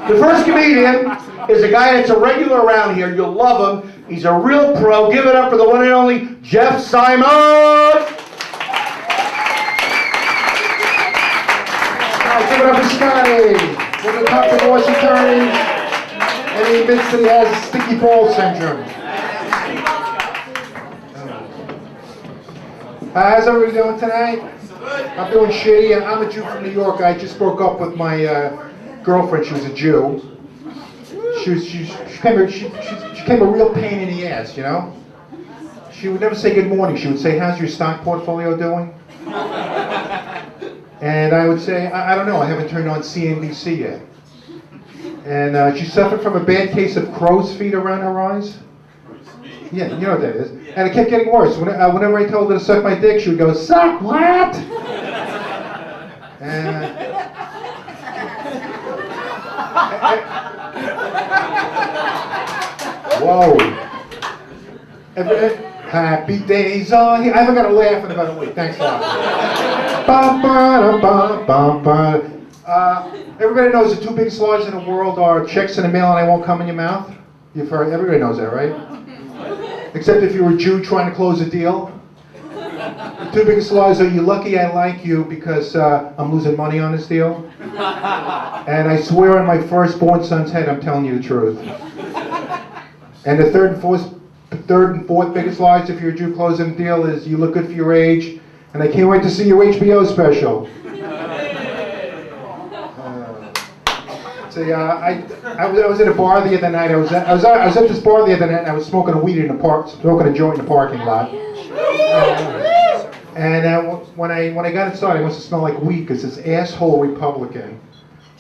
The first comedian is a guy that's a regular around here. You'll love him. He's a real pro. Give it up for the one and only Jeff Simon. Give it up for Scotty. We're the top divorce attorney. And he admits that he has sticky ball syndrome. How's everybody doing tonight? I'm doing shitty. I'm a Jew from New York. I just broke up with my girlfriend. She was a Jew. She became a real pain in the ass, you know? She would never say good morning. She would say, how's your stock portfolio doing? And I would say, I don't know. I haven't turned on CNBC yet. And she suffered from a bad case of crow's feet around her eyes. Yeah, you know what that is. And it kept getting worse. Whenever I told her to suck my dick, she would go, suck what? Whoa. Happy days are here. I haven't got a laugh in about a week. Thanks a lot. Everybody knows the two biggest lies in the world are checks in the mail and I won't come in your mouth. You've heard, everybody knows that, right? Except if you're a Jew trying to close a deal. The two biggest lies are, you're lucky I like you because I'm losing money on this deal. And I swear on my firstborn son's head I'm telling you the truth. And the third and fourth biggest lies if you're a Jew closing a deal is you look good for your age and I can't wait to see your HBO special. I was at a bar the other night. I was at this bar the other night and I was smoking a joint in the parking lot. When I got inside, I must have smelled like weed because this asshole Republican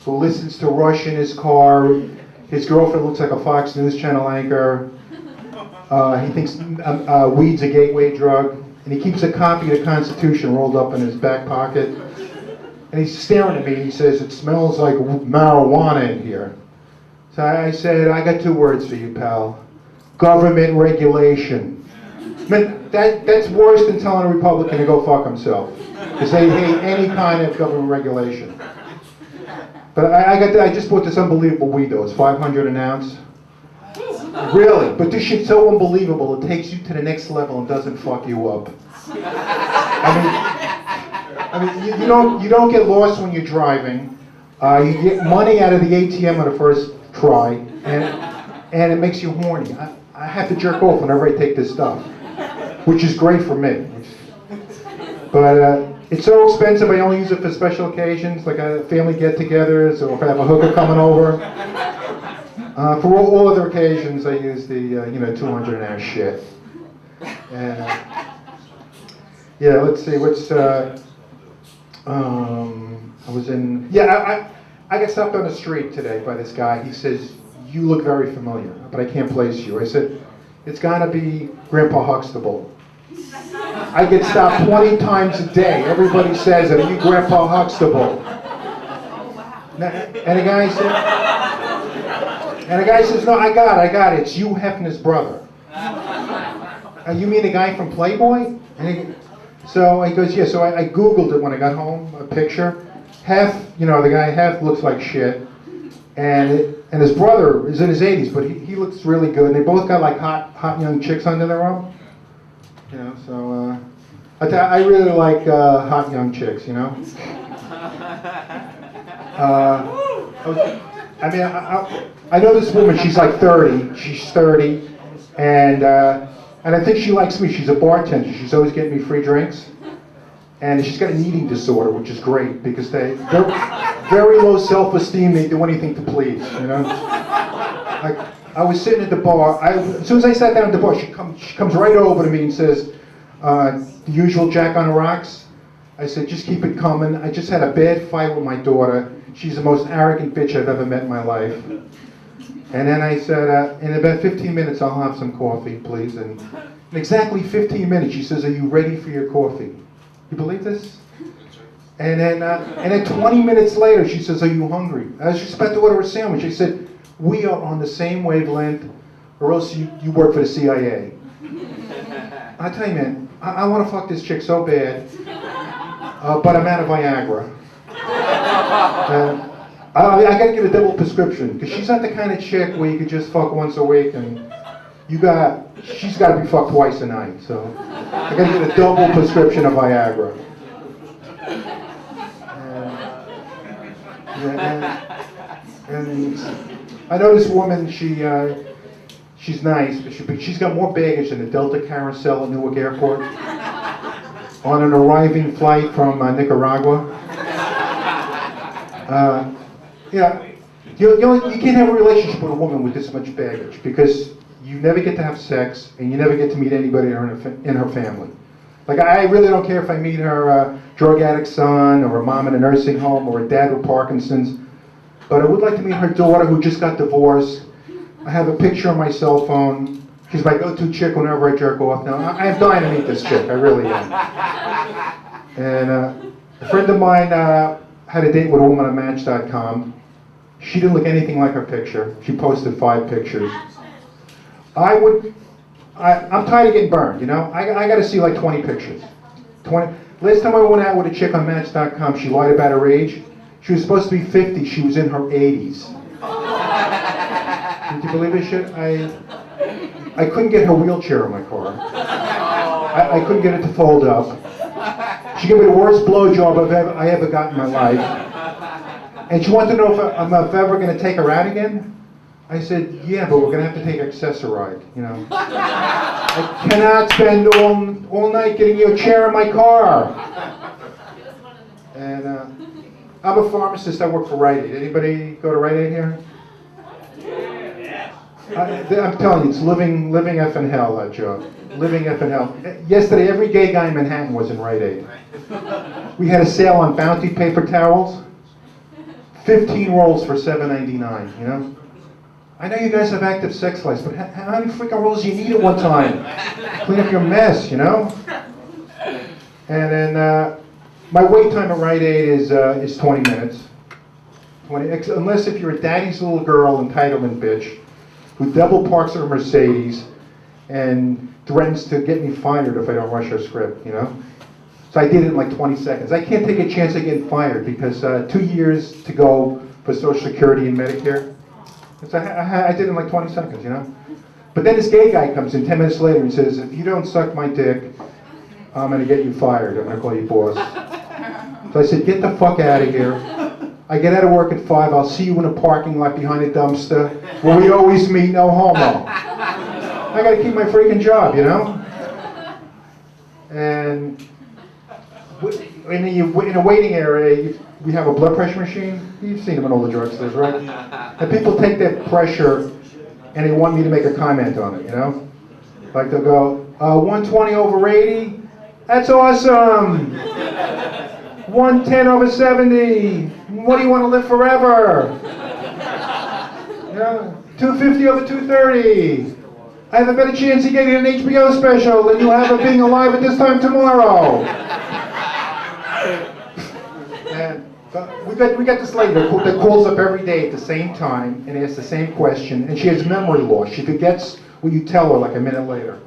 who listens to Rush in his car, his girlfriend looks like a Fox News Channel anchor. He thinks weed's a gateway drug, and he keeps a copy of the Constitution rolled up in his back pocket. And he's staring at me and he says, it smells like marijuana in here. So I said, I got two words for you, pal. Government regulation. Man, that's worse than telling a Republican to go fuck himself. Because they hate any kind of government regulation. But I just bought this unbelievable weed though. It's 500 an ounce. Really, but this shit's so unbelievable it takes you to the next level and doesn't fuck you up. I mean, you don't get lost when you're driving. You get money out of the ATM on the first try, and it makes you horny. I have to jerk off whenever I take this stuff, which is great for me. But it's so expensive. I only use it for special occasions, like a family get-togethers, or if I have a hooker coming over. For all other occasions, I use the 200 an ounce shit. And yeah, let's see what's. I got stopped on the street today by this guy. He says, you look very familiar, but I can't place you. I said, it's gotta be Grandpa Huxtable. I get stopped 20 times a day. Everybody says, are you Grandpa Huxtable? And the guy says, no, I got it. It's Hugh Hefner's brother. You mean the guy from Playboy? So he goes, yeah, so I Googled it when I got home, a picture. The guy half looks like shit. And his brother is in his 80s, but he looks really good. And they both got like hot young chicks under their arm. So I really like hot young chicks, I know this woman, she's like 30, she's 30, and I think she likes me. She's a bartender. She's always getting me free drinks. And she's got an eating disorder, which is great because they're very low self-esteem. They do anything to please, Like, I was sitting at the bar. As soon as I sat down at the bar, she comes right over to me and says, the usual Jack on the Rocks. I said, just keep it coming. I just had a bad fight with my daughter. She's the most arrogant bitch I've ever met in my life. And then I said, in about 15 minutes, I'll have some coffee, please. And in exactly 15 minutes, she says, are you ready for your coffee? You believe this? And then 20 minutes later, she says, are you hungry? I was just about to order a sandwich. I said, we are on the same wavelength, or else you work for the CIA. I tell you, man, I want to fuck this chick so bad, but I'm out of Viagra. I gotta get a double prescription, because she's not the kind of chick where you could just fuck once a week and she's gotta be fucked twice a night, so I gotta get a double prescription of Viagra. And I know this woman, she's nice, but she's got more baggage than the Delta Carousel at Newark Airport on an arriving flight from Nicaragua. You can't have a relationship with a woman with this much baggage, because you never get to have sex and you never get to meet anybody in her family. Like, I really don't care if I meet her drug addict son, or a mom in a nursing home, or a dad with Parkinson's, but I would like to meet her daughter who just got divorced. I have a picture on my cell phone. She's my go-to chick whenever I jerk off. Now, I am dying to meet this chick, I really am. And a friend of mine had a date with a woman on Match.com. She didn't look anything like her picture. She posted 5 pictures. I'm tired of getting burned, you know? I gotta see like 20 pictures. 20. Last time I went out with a chick on Match.com, she lied about her age. She was supposed to be 50, she was in her 80s. Did you believe this shit? I couldn't get her wheelchair in my car. I couldn't get it to fold up. She gave me the worst blowjob I ever got in my life. And she wanted to know if I'm ever going to take her out again. I said, yeah, but we're going to have to take Accessoride, you know. I cannot spend all night getting you a chair in my car. And I'm a pharmacist, I work for Rite Aid. Anybody go to Rite Aid here? I'm telling you, it's living effing hell, that job. Living effing hell. Yesterday, every gay guy in Manhattan was in Rite Aid. We had a sale on Bounty paper towels. 15 rolls for $7.99, you know? I know you guys have active sex lives, but how many freaking rolls do you need at one time? Clean up your mess, you know? And then my wait time at Rite Aid is 20 minutes. Unless if you're a daddy's little girl entitlement bitch who double parks her Mercedes and threatens to get me fired if I don't rush her script, you know? So I did it in like 20 seconds. I can't take a chance of getting fired because 2 years to go for Social Security and Medicare. So I did it in like 20 seconds, you know? But then this gay guy comes in 10 minutes later and says, if you don't suck my dick, I'm gonna get you fired. I'm gonna call you boss. So I said, get the fuck out of here. I get out of work at 5, I'll see you in a parking lot behind a dumpster where we always meet, no homo. I gotta keep my freaking job, you know? And in a waiting area, we have a blood pressure machine. You've seen them in all the drugstores, right? And people take that pressure and they want me to make a comment on it, you know? Like they'll go, 120 over 80? That's awesome! 110 over 70? What do you want to live forever? You know, 250 over 230? I have a better chance of getting an HBO special than you have of being alive at this time tomorrow. And we got this lady that calls up every day at the same time and asks the same question, and she has memory loss. She forgets what you tell her like a minute later.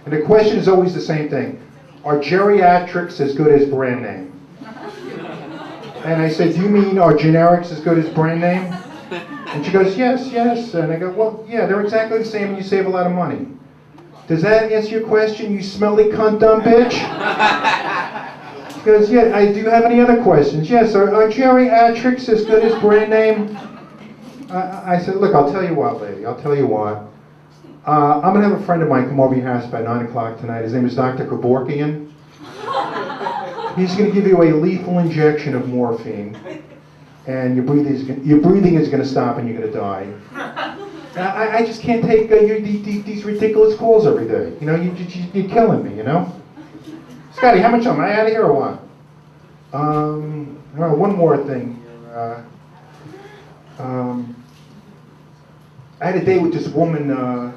And the question is always the same thing. Are geriatrics as good as brand name? And I said, do you mean are generics as good as brand name? And she goes, yes, yes. And I go, well, yeah, they're exactly the same and you save a lot of money. Does that answer your question, you smelly cunt dumb bitch? She goes, yeah, do you have any other questions? Yes, are geriatrics as good as brand name? I said, look, I'll tell you what, lady, I'll tell you what. I'm going to have a friend of mine come over your house by 9 o'clock tonight. His name is Dr. Kevorkian. He's going to give you a lethal injection of morphine, and your breathing is going to stop and you're going to die. I just can't take these ridiculous calls every day. You know, you're killing me, you know? Scotty, how much am I out of here or what? One more thing. I had a date with this woman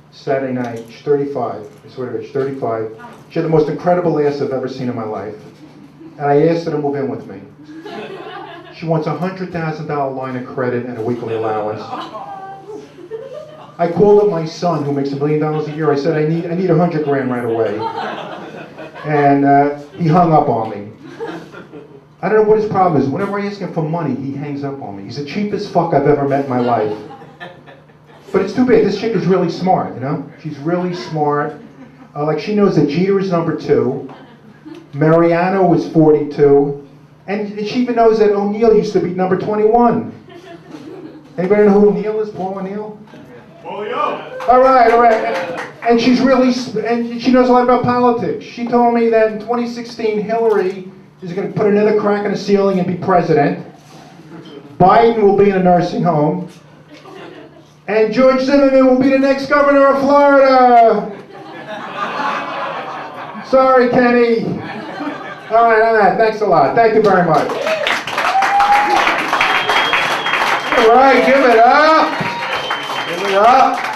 Saturday night. She's 35. I swear to God, she's 35. She had the most incredible ass I've ever seen in my life. And I asked her to move in with me. She wants a $100,000 line of credit and a weekly allowance. I called up my son, who makes $1 million a year. I said, I need $100 grand right away. And he hung up on me. I don't know what his problem is. Whenever I ask him for money, he hangs up on me. He's the cheapest fuck I've ever met in my life. But it's too bad. This chick is really smart, you know? She's really smart. Like, she knows that Jeter is number 2. Mariano was 42. And she even knows that O'Neill used to be number 21. Anybody know who O'Neill is? Paul O'Neill? All right. And she's really, and she knows a lot about politics. She told me that in 2016, Hillary is going to put another crack in the ceiling and be president. Biden will be in a nursing home. And George Zimmerman will be the next governor of Florida. Sorry, Kenny. All right, on that. Thanks a lot. Thank you very much. All right, give it up. Give it up.